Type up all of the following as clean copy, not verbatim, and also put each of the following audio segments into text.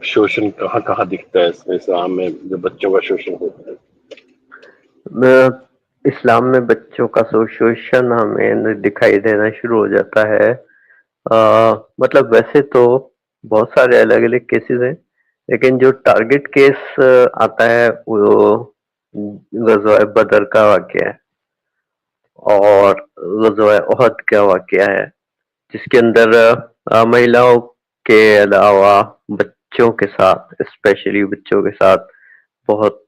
शोषण कहाँ-कहाँ दिखता है इसमें इस्लाम में जो बच्चों का शोषण होता है? इस्लाम में बच्चों का शोषण हमें दिखाई देना शुरू हो जाता है। मतलब वैसे तो बहुत सारे अलग-अलग केसेस हैं, लेकिन जो टारगेट केस आता है वो ग़ज़वा बदर का वाक़या है और ग़ज़वा उहद का वाक़या है, जिसके अंदर महिलाओं के अलावा बच्चों के साथ, स्पेशली बच्चों के साथ बहुत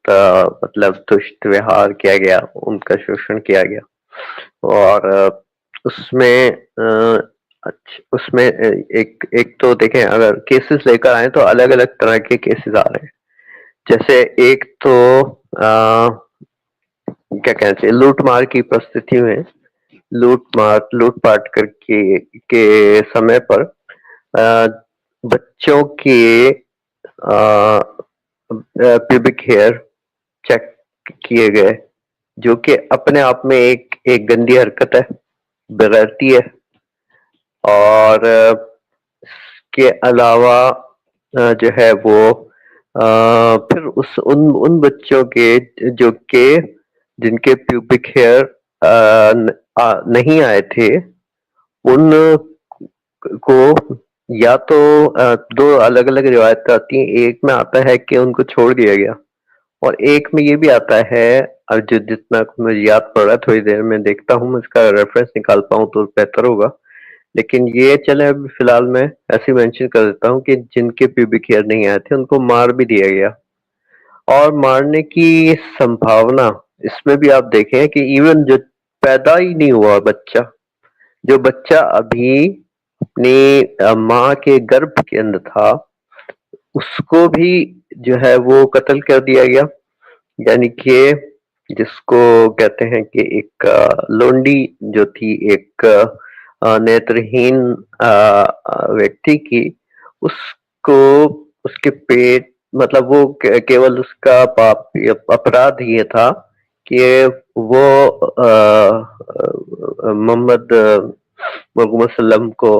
मतलब दुष्ट व्यवहार किया गया, उनका शोषण किया गया और उसमें उसमें एक एक तो देखें, अगर केसेस लेकर आए तो अलग-अलग तरह के केसेस आ रहे हैं। जैसे एक तो क्या कहना चाहिए, लूट-मार की परिस्थिति में लूट-पाट करके के समय पर अ, बच्चों के प्यूबिक हेयर चेक किए गए, जो कि अपने आप में एक एक गंदी हरकत है, बेगैरती है और इसके अलावा जो है वो फिर उस उन उन बच्चों के जो कि जिनके प्यूबिक हेयर नहीं आए थे, उन को या तो 2 अलग-अलग रिवायत आती हैं। एक में आता है कि उनको छोड़ दिया गया और एक में ये भी आता है, जो जितना मुझे याद पड़ रहा है, थोड़ी देर में देखता हूँ, मैं इसका रेफरेंस निकाल पाऊँ तो बेहतर होगा। लेकिन ये चले अभी फिलहाल मैं ऐसे ही मेंशन कर देता हूँ कि जिनके प्यूबिक हेयर नहीं आए थे, उनको मार भी दिया गया और मारने की संभावना इसमें भी आप देखें कि इवन जो पैदा ही नहीं हुआ बच्चा, जो बच्चा अभी अपनी माँ के गर्भ के अंदर था, उसको भी जो है वो कत्ल कर दिया गया। यानी कि जिसको कहते हैं कि एक लोंडी जो थी, एक नेत्रहीन व्यक्ति की, उसको उसके पेट, मतलब वो केवल उसका पाप या अपराध ये था कि वो मोहम्मद मोहम्मद सल्लम को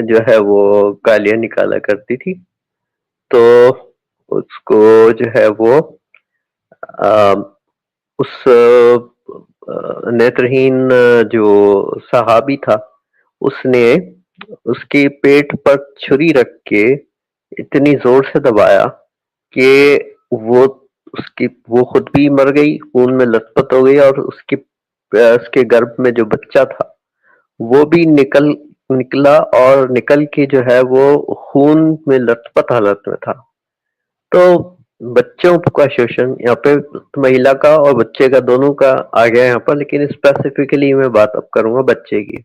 जो है वो गालियाँ निकाला करती थी। तो उसको जो है वो अ, उस नेत्रहीन जो सहाबी था, उसने उसके पेट पर छुरी रख के इतनी ज़ोर से दबाया कि वो वो खुद भी मर गई, खून में लथपथ हो गई और उसके गर्भ में जो बच्चा था, वो भी निकला और निकल के जो है वो खून में लथपथ हालत में था। तो बच्चों का शोषण यहाँ पे महिला का और बच्चे का दोनों का आ गया यहाँ पर, लेकिन स्पेसिफिकली मैं बात अब करूंगा बच्चे की,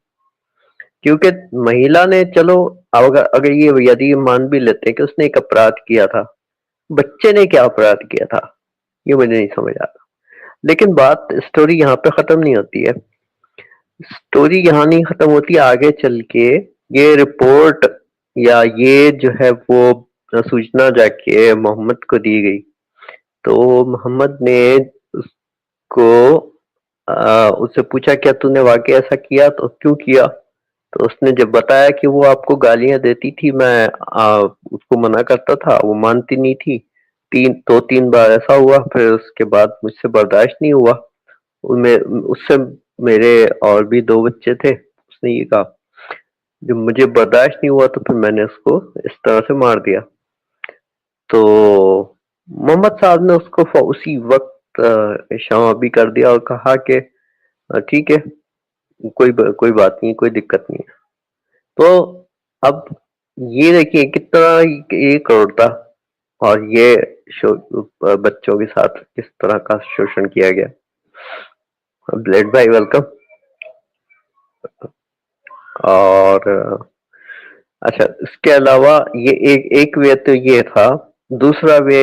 क्योंकि महिला ने, चलो अगर अगर ये यदि मान भी लेते हैं कि उसने एक अपराध किया था, बच्चे ने क्या अपराध किया था, ये मुझे नहीं समझ आता। लेकिन बात, स्टोरी यहाँ पे खत्म नहीं होती है। स्टोरी यहाँ नहीं खत्म होती, आगे चल के ये रिपोर्ट या ये जो है वो सूचना जाके मोहम्मद को दी गई। तो मोहम्मद ने उसको उससे पूछा, क्या तूने वाकई ऐसा किया, तो क्यों किया? तो उसने जब बताया कि वो आपको गालियां देती थी, मैं उसको मना करता था, वो मानती नहीं थी, 3 बार ऐसा हुआ, फिर उसके बाद मुझसे बर्दाश्त नहीं हुआ, उनमें उससे मेरे और भी 2 बच्चे थे। उसने ये कहा, जब मुझे बर्दाश्त नहीं हुआ तो फिर मैंने उसको इस तरह से मार दिया। तो मोहम्मद साहब ने उसको उसी वक्त क्षमा भी कर दिया और कहा कि ठीक है, कोई बात नहीं, कोई दिक्कत नहीं है। तो अब ये देखिए कितना ये क्रूरता और ये बच्चों के साथ किस तरह का शोषण किया गया। ब्लेड भाई वेलकम। और अच्छा, इसके अलावा ये एक एक वे तो ये था। दूसरा वे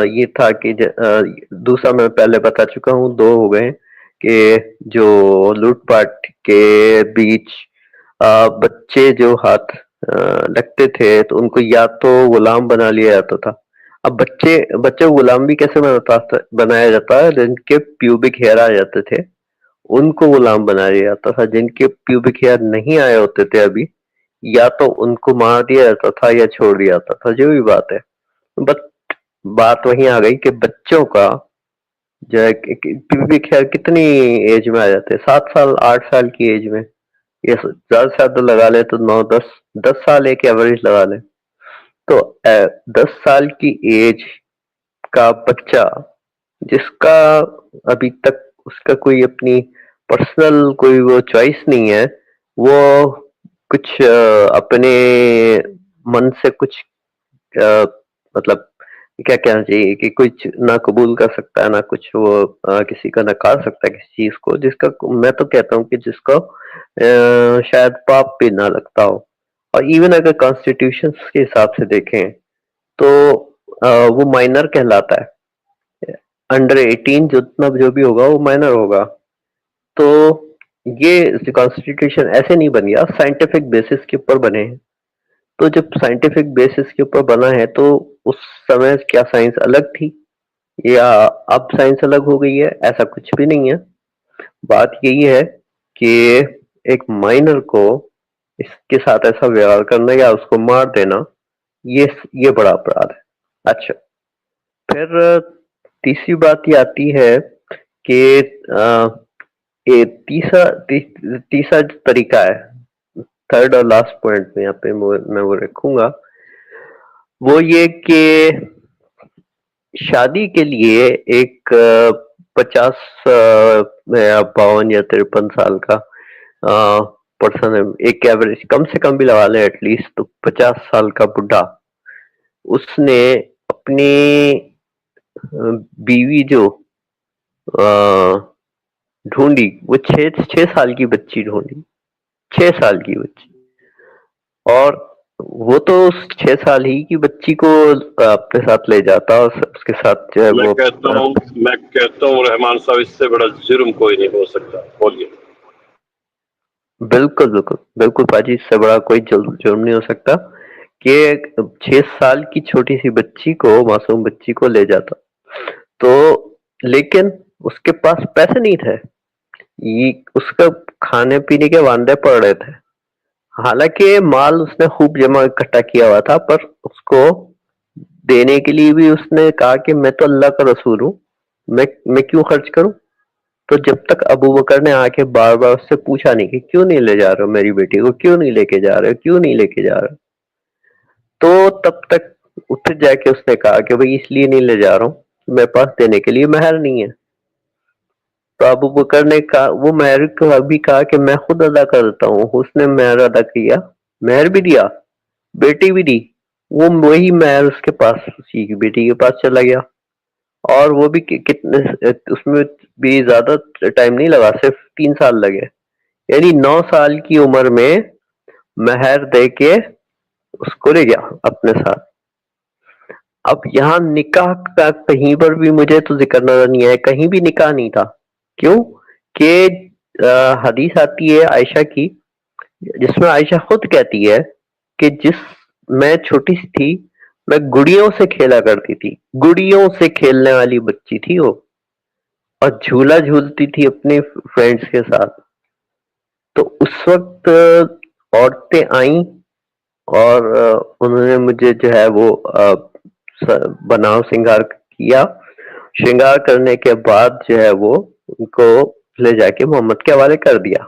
ये था कि दूसरा मैं पहले बता चुका हूँ, 2 हो गए कि जो लूटपाट के बीच बच्चे जो हाथ लगते थे तो उनको या तो गुलाम बना लिया जाता था। अब बच्चे बच्चे को गुलाम भी कैसे बनाया जाता है, जिनके प्यूबिक हेयर आ जाते थे उनको गुलाम बना लिया जाता था, जिनके प्यूबिक हेयर नहीं आए होते थे अभी, या तो उनको मार दिया जाता था या छोड़ दिया जाता था, जो भी बात है। बट बात वहीं आ गई कि बच्चों का जो है फिर भी खैर कितनी एज में आ जाते हैं, 7 साल 8 साल की एज में, ये ज्यादा से ज्यादा लगा ले तो 9 10 10 साल एक एवरेज लगा ले, तो 10 साल की एज का बच्चा जिसका अभी तक उसका कोई अपनी पर्सनल कोई वो चॉइस नहीं है, वो कुछ अपने मन से कुछ अ, मतलब क्या कहना चाहिए कि कुछ ना कबूल कर सकता है ना कुछ वो किसी का नकार सकता है किसी चीज को, जिसका मैं तो कहता हूँ कि जिसको शायद पाप भी ना लगता हो। और इवन अगर कॉन्स्टिट्यूशन के हिसाब से देखें तो वो माइनर कहलाता है, अंडर 18 जितना जो भी होगा वो माइनर होगा। तो ये कॉन्स्टिट्यूशन ऐसे नहीं बन गया, साइंटिफिक बेसिस के ऊपर बने हैं। तो जब साइंटिफिक बेसिस के ऊपर बना है तो उस समय क्या साइंस अलग थी या अब साइंस अलग हो गई है? ऐसा कुछ भी नहीं है। बात यही है कि एक माइनर को इसके साथ ऐसा व्यवहार करना या उसको मार देना, ये बड़ा अपराध है। अच्छा, फिर तीसरी बात ये आती है कि ये तीसरा जो तरीका है, थर्ड और लास्ट पॉइंट में यहाँ पे मैं वो रखूंगा, वो ये कि शादी के लिए एक 50 या 52 या 53 साल का पर्सन है, एक एवरेज कम से कम भी लगा ले एटलीस्ट, तो 50 साल का बुढ़ा उसने अपनी बीवी जो ढूंढी, वो 6 साल की बच्ची ढूंढी, 6 साल की बच्ची। और वो तो उस 6 साल ही की बच्ची को अपने साथ ले जाता और उसके साथ जो है वो मैं कहता हूँ रहमान साहब, इससे बड़ा जुर्म कोई नहीं हो सकता। बोलिए। बिल्कुल बिल्कुल बिल्कुल पाजी, इससे बड़ा कोई जुर्म नहीं हो सकता कि 6 साल की छोटी सी बच्ची को, मासूम बच्ची को ले जाता। तो लेकिन उसके पास पैसे नहीं थे, ये उसका खाने पीने के वांदे पड़ रहे थे। हालांकि माल उसने खूब जमा इकट्ठा किया हुआ था, पर उसको देने के लिए भी उसने कहा कि मैं तो अल्लाह का रसूल हूँ, मैं क्यों खर्च करूं? तो जब तक अबू बकर ने आके बार बार उससे पूछा नहीं कि क्यों नहीं ले जा रहे हो मेरी बेटी को, क्यों नहीं लेके जा रहे हो, क्यों नहीं लेके जा रहे हो, तो तब तक फिर जाके उसने कहा कि भाई इसलिए नहीं ले जा रहा हूँ, मेरे पास देने के लिए महर नहीं है। तो अबू बकर ने कहा, वो महर को अभी कहा कि मैं खुद अदा कर देता हूँ। उसने महर अदा किया, महर भी दिया, बेटी भी दी। वो वही महर उसके पास, उसी की बेटी के पास चला गया। और वो भी कितने, उसमें भी ज्यादा टाइम नहीं लगा, सिर्फ 3 साल लगे। यानी 9 साल की उम्र में महर दे के उसको ले गया अपने साथ। अब यहाँ निकाह का कहीं पर भी मुझे तो जिक्र नजर नहीं आया, कहीं भी निकाह नहीं था। क्यों? कि हदीस आती है आयशा की, जिसमें आयशा खुद कहती है कि मैं छोटी सी थी, मैं गुड़ियों से खेला करती थी, गुड़ियों से खेलने वाली बच्ची थी वो, और झूला झूलती थी अपने फ्रेंड्स के साथ। तो उस वक्त औरतें आई और उन्होंने मुझे जो है वो बनाव श्रृंगार किया। श्रृंगार करने के बाद जो है वो उनको ले जाके मोहम्मद के हवाले कर दिया,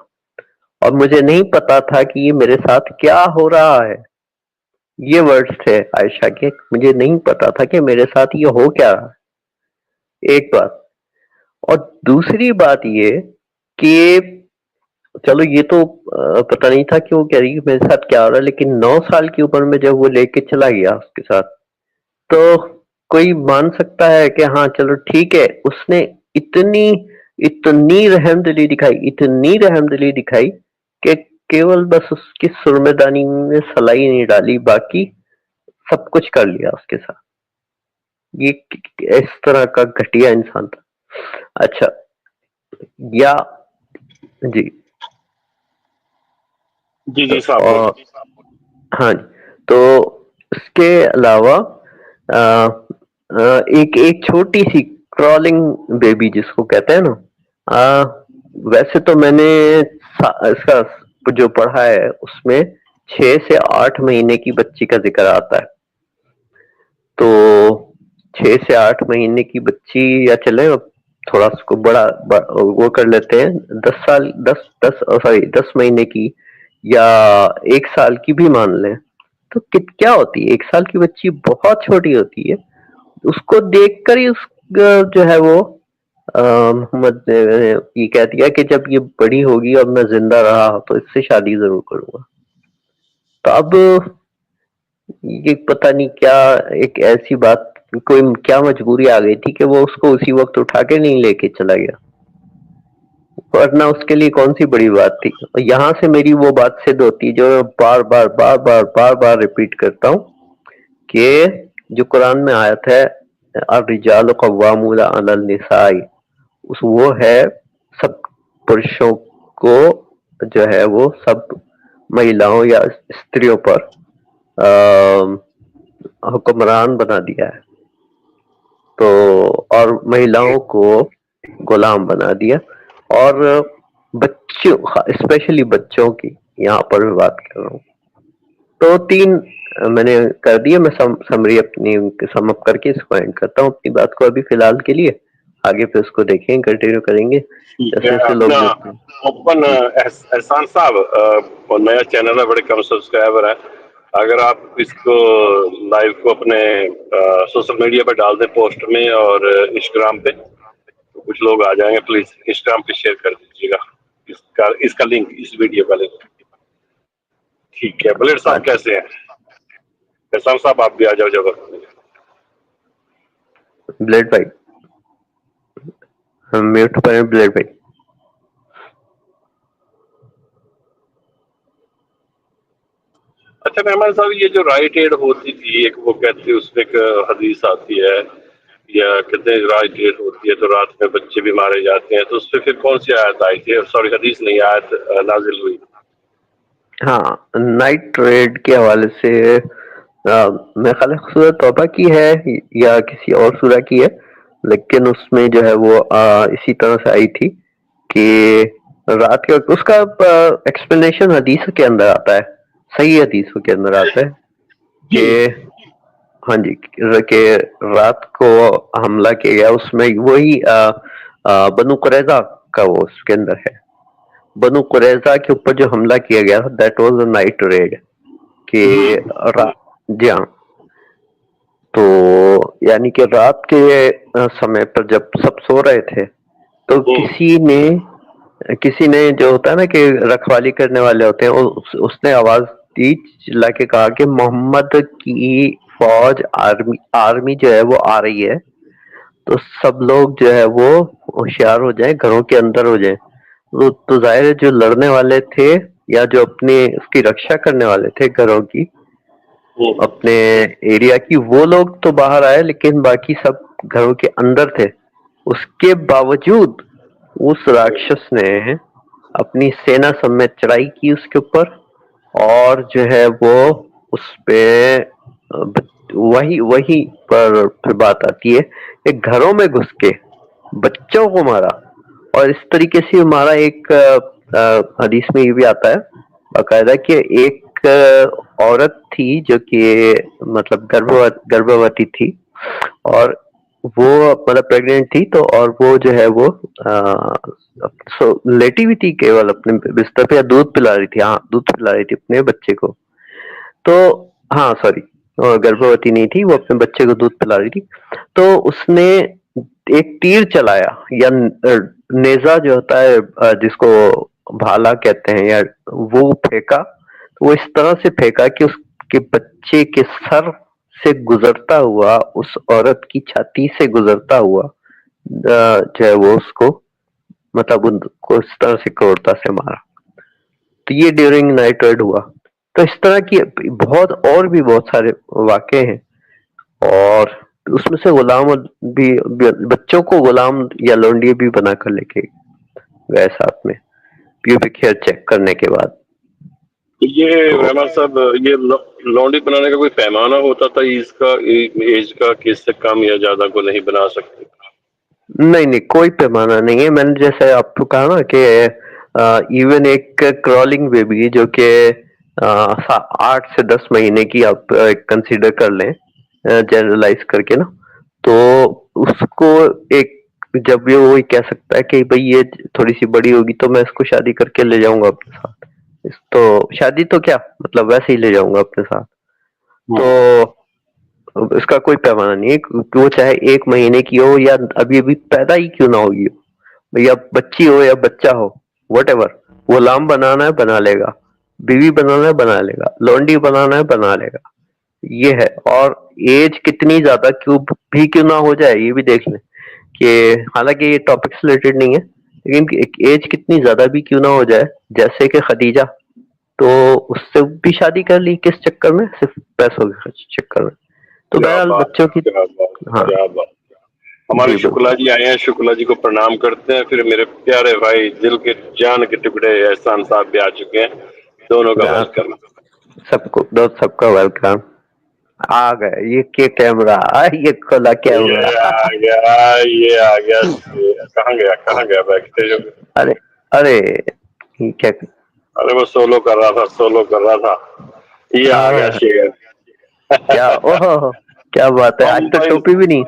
और मुझे नहीं पता था कि ये मेरे साथ क्या हो रहा है। ये वर्ड्स थे आयशा के, मुझे नहीं पता था कि मेरे साथ ये हो क्या रहा है। एक बात। और दूसरी बात ये कि चलो ये तो पता नहीं था कि वो कह रही है मेरे साथ क्या हो रहा है, लेकिन 9 साल की उम्र में जब वो लेके चला गया उसके साथ, तो कोई मान सकता है कि हाँ चलो ठीक है, उसने इतनी इतनी रहमदिली दिखाई, इतनी रहमदिली दिखाई कि केवल बस उसकी सुरमेदानी में सलाई नहीं डाली, बाकी सब कुछ कर लिया उसके साथ। ये इस तरह का घटिया इंसान था। अच्छा, या जी जी जी साहब, और बोलिए। हाँ जी, तो इसके अलावा अ, एक एक छोटी सी क्रॉलिंग बेबी जिसको कहते हैं ना, वैसे तो मैंने इसका जो पढ़ा है उसमें 6 से 8 महीने की बच्ची का जिक्र आता है। तो 6 से 8 महीने की बच्ची, या चले थोड़ा उसको वो कर लेते हैं, 10 महीने की या 1 साल की भी मान लें, तो क्या होती है, 1 साल की बच्ची बहुत छोटी होती है। उसको देखकर ही जो है वो मोहम्मद ने ये कह दिया कि जब ये बड़ी होगी और मैं जिंदा रहा तो इससे शादी जरूर करूंगा। तो अब ये पता नहीं क्या, एक ऐसी बात, कोई क्या मजबूरी आ गई थी कि वो उसको उसी वक्त उठा के नहीं लेके चला गया, वरना उसके लिए कौन सी बड़ी बात थी। और यहाँ से मेरी वो बात सिद्ध होती है जो मैं बार बार रिपीट करता हूँ कि जो कुरान में आयत है अर्रिजालु कव्वामूना अलल निसाई, उस वो है सब पुरुषों को जो है वो सब महिलाओं या स्त्रियों पर हुक्मरान बना दिया है, तो और महिलाओं को गुलाम बना दिया। और बच्चों, स्पेशली बच्चों की यहाँ पर मैं बात कर रहा हूँ। तो 3 मैंने कर दिए, मैं समरी अपनी सम अप करके इसको एंड करता हूँ अपनी बात को अभी फिलहाल के लिए। आगे फिर उसको देखेंगे, कंटिन्यू करेंगे जैसे जैसे लोग जुड़ते हैं। ओपन एहसान साहब, और नया चैनल है, बड़े कम सब्सक्राइबर है। अगर आप इसको लाइव को अपने सोशल मीडिया पे डाल दें, पोस्ट में और इंस्टाग्राम पे, तो कुछ लोग आ जाएंगे। प्लीज इंस्टाग्राम पे शेयर कर दीजिएगा इसका लिंक, इस वीडियो का लिंक। ठीक है, बुलेट साहब कैसे हैं? एहसान साहब आप भी आ जाओ जब। ब्लेड भाई म्यूट पर हैं, ब्लेड भाई। अच्छा मेहमान साहब, ये जो राइट एड होती थी, एक वो कहते हैं उसमें एक हदीस आती है, या कहते हैं राइट एड होती है तो रात में बच्चे भी मारे जाते हैं, तो उसपे फिर कौन सी आयत आई थी? सॉरी, हदीस नहीं, आयत नाजिल हुई? हाँ, नाइट रेड के हवाले से मेरे ख्याल सूरह तौबा की है या किसी और सूरह की है, लेकिन उसमें जो है वो इसी तरह से आई थी कि रात के वक्त, उसका एक्सप्लेनेशन हदीस के अंदर आता है, सही हदीसों के अंदर आता है कि हाँ जी, कि रात को हमला किया गया, उसमें वही बनु कुरैजा का वो उसके अंदर है। बनु कुरैजा के ऊपर जो हमला किया गया था, that was a night red कि जी हाँ। तो यानी कि रात के समय पर जब सब सो रहे थे, तो किसी ने जो होता है ना कि रखवाली करने वाले होते हैं, उसने आवाज दी, चिल्ला के कहा कि मोहम्मद की फौज, आर्मी जो है वो आ रही है, तो सब लोग जो है वो होशियार हो जाएं, घरों के अंदर हो जाएं। तो जाहिर है जो लड़ने वाले थे या जो अपनी उसकी रक्षा करने वाले थे घरों की, अपने एरिया की, वो लोग तो बाहर आए, लेकिन बाकी सब घरों के अंदर थे। उसके बावजूद उस राक्षस ने अपनी सेना समेत चढ़ाई की उसके ऊपर, और जो है वो उस पे वही पर फिर बात आती है कि घरों में घुस के बच्चों को मारा। और इस तरीके से मारा, एक हदीस में ये भी आता है बाकायदा कि एक औरत थी जो कि मतलब गर्भवती थी, और वो मतलब प्रेग्नेंट थी, तो और वो जो है वो लेटी हुई थी केवल अपने बिस्तर पे, या दूध पिला रही थी, हाँ दूध पिला रही थी अपने बच्चे को। तो हाँ सॉरी, गर्भवती नहीं थी, वो अपने बच्चे को दूध पिला रही थी। तो उसने एक तीर चलाया, या नेजा जो होता है जिसको भाला कहते हैं, या वो फेंका। तो वो इस तरह से फेंका कि उसके बच्चे के सर से गुजरता हुआ, उस औरत की छाती से गुजरता हुआ जो है वो उसको, मतलब उनको इस तरह से क्रूरता से मारा। तो ये ड्यूरिंग नाइट रेड हुआ। तो इस तरह की बहुत सारे वाक़े हैं, और उसमें से गुलाम भी, बच्चों को गुलाम या लोंडिये भी बनाकर लेके गए साथ में, प्यूबिक हेयर चेक करने के बाद। ये रहमान साहब, ये लौंडी बनाने का कोई पैमाना होता था इसका, एज का, कि इससे कम या ज्यादा को नहीं बना सकते? नहीं, कोई पैमाना नहीं है। मैंने जैसे आपको कहा ना कि इवन एक क्रॉलिंग बेबी जो कि 8 से 10 महीने की आप कंसीडर कर लें जनरलाइज करके ना, तो उसको एक जब ये वही कह सकता है कि भाई ये थोड़ी सी बड़ी होगी तो मैं इसको शादी करके ले जाऊंगा अपने साथ। तो शादी तो क्या मतलब वैसे ही ले जाऊंगा अपने साथ। तो इसका कोई पैमाना नहीं है कि वो चाहे 1 महीने की हो या अभी अभी पैदा ही क्यों ना होगी हो, भैया बच्ची हो या बच्चा हो, वट गुलाम बनाना है बना लेगा, बीवी बनाना है बना लेगा, लौंडी बनाना है बना लेगा। ये है। और एज कितनी ज्यादा क्यों ना हो जाए ये भी देख लें कि हालांकि ये टॉपिक से रिलेटेड नहीं है, लेकिन एज कितनी ज्यादा भी क्यों ना हो जाए, जैसे कि खदीजा, तो उससे भी शादी कर ली किस चक्कर में, सिर्फ पैसों के चक्कर में। तो क्या बहरहाल बात, बच्चों की। क्या बात, हाँ क्या बात। हमारे जी शुक्ला बिल्कुल। जी आए हैं, शुक्ला जी को प्रणाम करते हैं। फिर मेरे प्यारे भाई दिल के जान के टुकड़े एहसान साहब भी आ चुके हैं, दोनों का वेलकम। सबका वेलकम। आ गए ये के कैमरा, ये खोला कैमरा। ये आ गया, ये आ गया। कहाँ गया, कहाँ गया बैक स्टेज? अरे अरे क्या। अरे वो सोलो कर रहा था, सोलो कर रहा था। ये आ गया हाँ शेर। क्या, ओहो क्या बात है, आज हम तो भाई टोपी भी नहीं।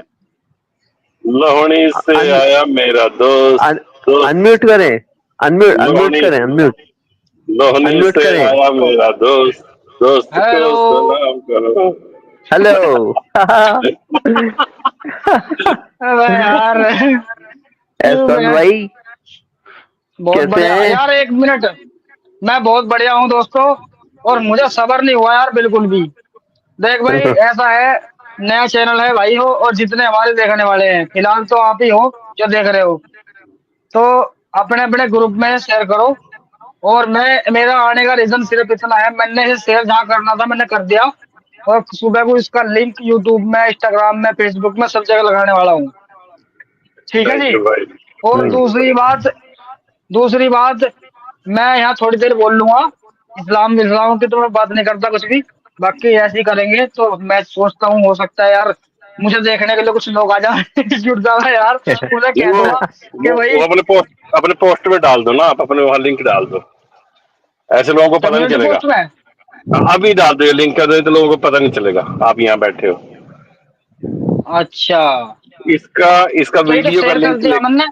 लोहनी से अन, आया मेरा दोस्त। अन, दोस्त अनम्यूट करें, अनम्यूट लोहनी, करें, अनम्यूट लोहनी अनम्यूट से करें। आया मेरा दोस्त, दोस्त को हेलो। सलाम करो। हेलो। अबे यार क्यों एहसान मैं भाई बहुत कैसे बढ़िया हैं? यार, एक मिनट। मैं बहुत बढ़िया हूँ दोस्तों, और मुझे सब्र नहीं हुआ यार बिल्कुल भी। देख भाई, ऐसा है, नया चैनल है भाई हो, और जितने हमारे देखने वाले हैं फिलहाल तो आप ही हो जो देख रहे हो, तो अपने अपने ग्रुप में शेयर करो। और मैं, मेरा आने का रीजन सिर्फ इतना है, मैंने इसे शेयर जहाँ करना था मैंने कर दिया, और सुबह को इसका लिंक यूट्यूब में, इंस्टाग्राम में, फेसबुक में सब जगह लगाने वाला हूँ। ठीक है थैंक जी। यू भाई। और दूसरी बात, मैं यहाँ थोड़ी देर बोल लूंगा। इस्लाम इस्लाम की तो मैं बात नहीं करता कुछ भी, बाकी ऐसे ही करेंगे तो मैं सोचता हूँ हो सकता है यार मुझे देखने के लिए कुछ लोग आ जाए जुट जाए यार, उन्हें नहीं कह दूंगा कि वो भाई अपने पोस्ट में डाल दो ना, आप अपने वहां लिंक डाल दो, ऐसे लोगों को पता नहीं कम्युनिटी चलेगा। पोस्ट में। अभी डाल दो ये लिंक कर दो, तो लोगों को पता नहीं चलेगा आप यहाँ बैठे हो। अच्छा, इसका इसका तो ये तो वीडियो का शेयर कर लिंक दिया मैंने।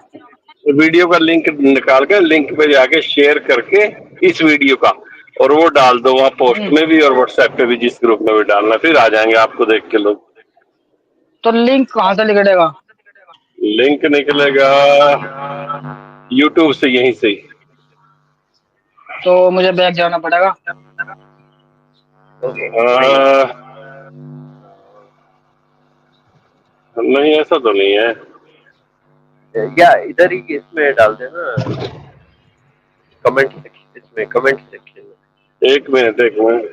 वीडियो का लिंक निकाल के लिंक पे जाके शेयर करके इस वीडियो का, और वो डाल दो वहाँ पोस्ट हम्म, में भी और व्हाट्सएप पे भी, जिस ग्रुप में भी डालना, फिर आ जाएंगे आपको देख के लोग। तो लिंक कहाँ से निकलेगा? लिंक निकलेगा यूट्यूब से, यहीं से ही। तो मुझे बैग जाना पड़ेगा। ओके नहीं नहीं ऐसा तो नहीं है। या इधर ही इसमें डाल देना, कमेंट सेक्शन, इसमें कमेंट सेक्शन में। एक मिनट, एक मिनट।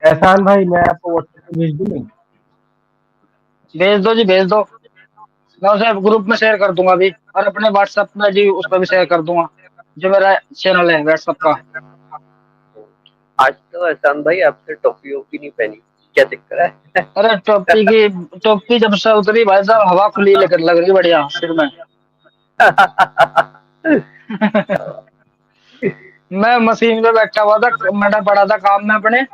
एहसान भाई, मैं आपको व्हाट्सएप पे भेज दूँ। भेज दो जी, भेज दो। मैं उसे ग्रुप में शेयर कर दूंगा अभी, और अपने व्हाट्सएप में जी उस पर भी शेयर कर दूंगा, जो मेरा चैनल है व्हाट्सएप का। आज तो एहसान भाई आपने टोपी वोपी नहीं पहनी, क्या दिक्कत है? अरे टोपी जब से उतरी भाई साहब, हवा खुली लेकर लग रही बढ़िया सिर में। मैं मशीन पे बैठा हुआ था, मैं पड़ा था काम में अपने।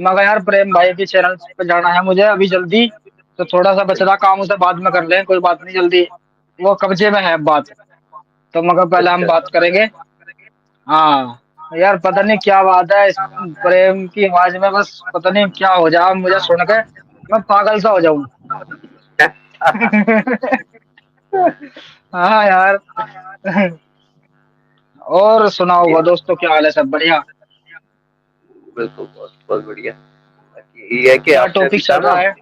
मगर यार प्रेम भाई के चैनल पे जाना है मुझे अभी जल्दी, तो थोड़ा सा बच रहा काम, उसे बाद में कर लें, कोई बात नहीं, जल्दी वो कब्जे में है बात। तो मगर पहले हम अच्छा बात करेंगे। हाँ यार, पता नहीं क्या बात है इस प्रेम की आवाज में, बस पता नहीं क्या हो जाए मुझे सुन के, मैं पागल सा हो जाऊं। हाँ यार। और सुनाओ दोस्तों, क्या हाल है? सब बढ़िया? बिल्कुल, बहुत बहुत बढ़िया। बाकी ये है कि क्या आपने अभी टॉपिक कहा चल रहा ना, है?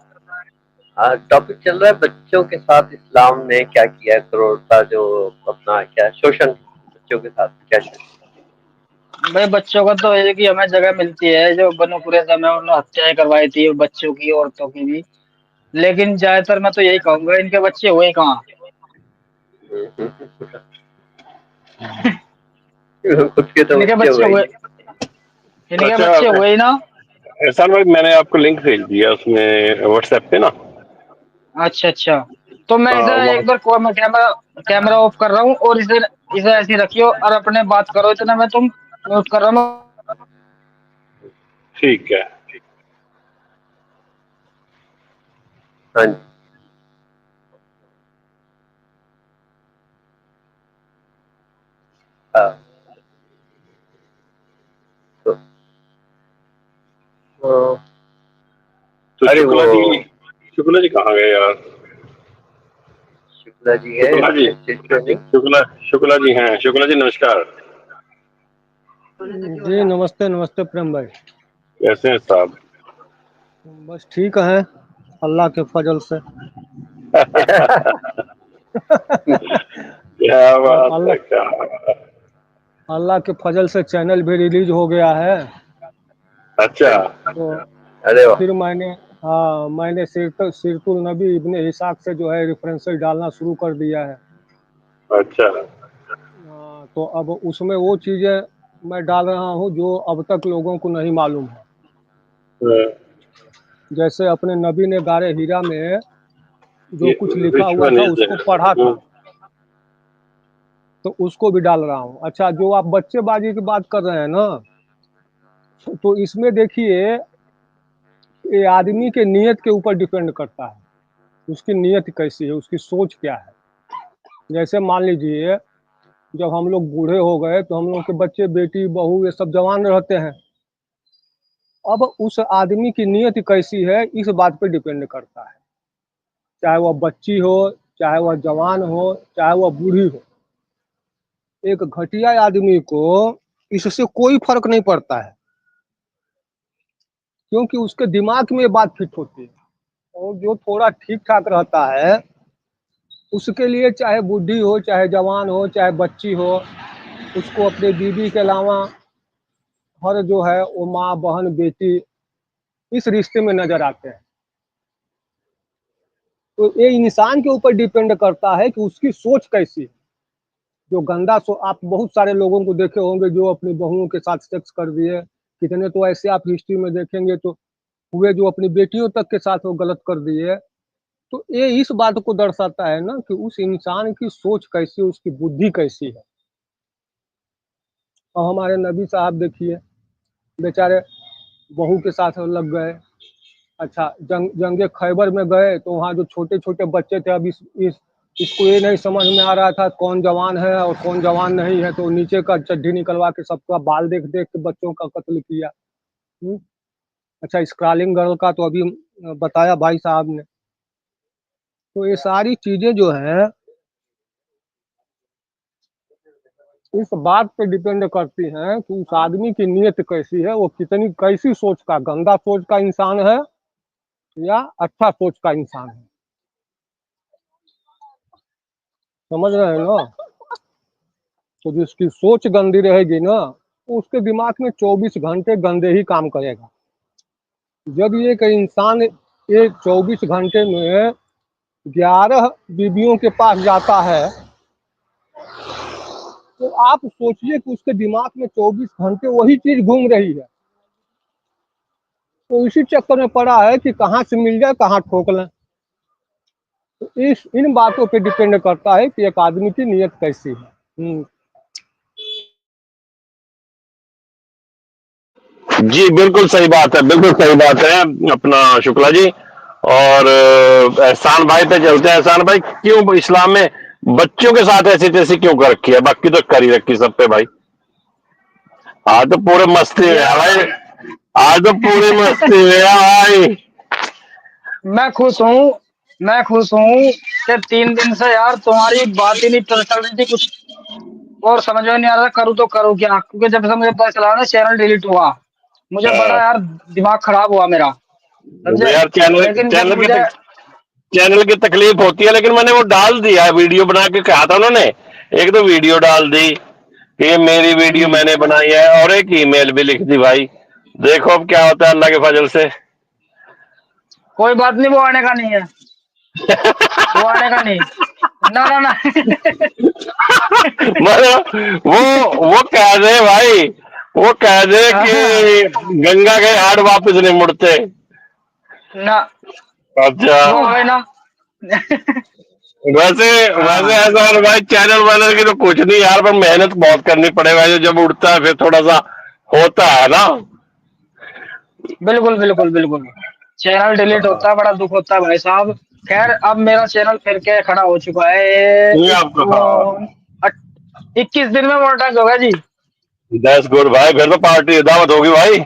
टॉपिक चल रहा है बच्चों के साथ इस्लाम ने क्या किया है, क्रूरता जो अपना क्या शोषण बच्चों के साथ क्या भाई बच्चों का तो एक ही हमें जगह मिलती है, जो बनो कुरैजा में उन्होंने हत्याएं करवाई थी बच्चों की, औरतों की भी। लेकिन ज्यादातर मैं तो यही कहूंगा, इनके बच्चे हुए कहाँ? खुद के तो इनके बच्चे बच्चे हुए ही हुए, नहीं। इनके अच्छा, बच्चे हुए ही ना। एहसान भाई मैंने आपको लिंक भेज दिया उसमें व्हाट्सएप पे ना। अच्छा अच्छा, तो मैं इसे वहाँ एक बार मैं कैमरा कैमरा ऑफ कर रहा हूँ, और इसे इसे ऐसे ही रखियो और अपने बात करो, इतना मैं तुम म्यूट कर रहा हूँ। ठीक है। हाँ जी। हाँ, तो तो अरे वो शुक्ला जी कहाँ गए यार? शुक्ला जी है शुक्ला जी, ट्रेनिंग। शुक्ला जी हैं। शुक्ला जी नमस्कार। जी नमस्ते नमस्ते प्रेम भाई। कैसे हैं साहब? बस ठीक है, अल्लाह के फजल से। क्या और बात है, अल्लाह क्या बात है। अल्लाह के फजल से चैनल भी रिलीज हो गया है। अच्छा। तो अरे वाह। फिर मैंने सीरतुल नबी इब्ने इसाक से जो है रेफरेंसेस डालना शुरू कर दिया है। अच्छा। तो अब उसमें वो चीज़ें मैं डाल रहा हूँ जो अब तक लोगों को नहीं मालूम है। हाँ, जैसे अपने नबी ने गारे हीरा में जो ये कुछ लिखा विच हुआ वन था इज उसको पढ़ा था, तो उसको भी डाल रहा हूँ। अच्छा, जो आप बच्चेबाजी की बात कर रहे हैं ना, तो इसमें देखिए, ये आदमी के नियत के ऊपर डिपेंड करता है, उसकी नियत कैसी है, उसकी सोच क्या है। जैसे मान लीजिए, जब हम लोग बूढ़े हो गए तो हम लोग के बच्चे बेटी बहू ये सब जवान रहते हैं। अब उस आदमी की नियत कैसी है, इस बात पे डिपेंड करता है। चाहे वह बच्ची हो, चाहे वह जवान हो, चाहे वह बूढ़ी हो। एक घटिया आदमी को इससे कोई फर्क नहीं पड़ता है, क्योंकि उसके दिमाग में ये बात फिट होती है। और जो थोड़ा ठीक ठाक रहता है, उसके लिए चाहे बूढ़ी हो, चाहे जवान हो, चाहे बच्ची हो, उसको अपने बीवी के अलावा हर जो है वो माँ बहन बेटी इस रिश्ते में नजर आते हैं। तो ये इंसान के ऊपर डिपेंड करता है कि उसकी सोच कैसी है। जो गंदा आप बहुत सारे लोगों को देखे होंगे जो अपनी बहुओं के साथ सेक्स कर दिए। कितने तो ऐसे आप हिस्ट्री में देखेंगे तो हुए जो अपनी बेटियों तक के साथ वो गलत कर दिए। तो ये इस बात को दर्शाता है ना कि उस इंसान की सोच कैसी है, उसकी बुद्धि कैसी है। और हमारे नबी साहब देखिए, बेचारे बहू के साथ लग गए। अच्छा, जंगे खैबर में गए तो वहाँ जो छोटे छोटे बच्चे थे, अब इसको ये नहीं समझ में आ रहा था कौन जवान है और कौन जवान नहीं है, तो नीचे का चड्डी निकलवा के सबका बाल देख देख के बच्चों का कत्ल किया। अच्छा, स्क्रॉलिंग गर्ल का तो अभी बताया भाई साहब ने। तो ये सारी चीजें जो है इस बात पे डिपेंड करती हैं कि उस आदमी की नीयत कैसी है, वो कितनी कैसी सोच का, गंदा सोच का इंसान है या अच्छा सोच का इंसान है। समझ रहे हैं ना? तो जिसकी सोच गंदी रहेगी ना, तो उसके दिमाग में 24 घंटे गंदे ही काम करेगा। जब ये कि इंसान ये 24 घंटे में 11 बीवियों के पास जाता है, तो आप सोचिए कि उसके दिमाग में 24 घंटे वही चीज घूम रही है। तो इसी चक्कर में पड़ा है कि कहाँ से मिल जाए, कहाँ ठोक लें। तो इन बातों पे डिपेंड करता है कि एक आदमी की नीयत कैसी है। जी बिल्कुल सही बात है, बिल्कुल सही बात है अपना शुक्ला जी। और एहसान भाई पे चलते हैं। एहसान भाई, क्यों इस्लाम में बच्चों के साथ ऐसी तैसी क्यों कर रखी है? बाकी तो कर ही रखी सब पे भाई। आज तो पूरे मस्ती में है यार भाई। आज तो पूरी मस्ती में है भाई। मैं खुश हूँ, मैं खुश हूँ कि 3 दिन से यार तुम्हारी बात ही नहीं चल रही थी कुछ, और समझ में नहीं आ रहा था करूँ तो करूँ क्या, क्योंकि जब से मुझे पता चला ना चैनल डिलीट हुआ, मुझे बड़ा यार दिमाग खराब हुआ मेरा, समझे। यार चैनल लेकिन जब चैनल की मुझे चैनल की तकलीफ होती है, लेकिन मैंने वो डाल दिया है, वीडियो बना के कहा था उन्होंने। एक तो वीडियो डाल दी कि ये मेरी वीडियो मैंने बनाई है, और एक ईमेल भी लिख दी भाई। देखो अब क्या होता है अल्लाह के फजल से। कोई बात नहीं, वो आने का नहीं है, वो आने का नहीं, ना ना ना। मतलब वो कह रहे भाई, वो कह दे कि गंगा के हाड़ वापस नहीं मुड़ते। ना अच्छा वो है ना। वैसे वैसे ऐसा है भाई, चैनल वाले की तो कुछ नहीं यार, पर मेहनत बहुत करनी पड़े वैसे, जब उड़ता है फिर थोड़ा सा होता है ना। बिल्कुल बिल्कुल बिल्कुल। चैनल डिलीट होता है, बड़ा दुख होता है भाई साहब। खैर अब मेरा चैनल फिर के खड़ा हो चुका है। ये आपको हाँ 21 दिन में मोनेटाइज होगा जी। दैट्स गुड भाई, फिर तो पार्टी दावत होगी भाई।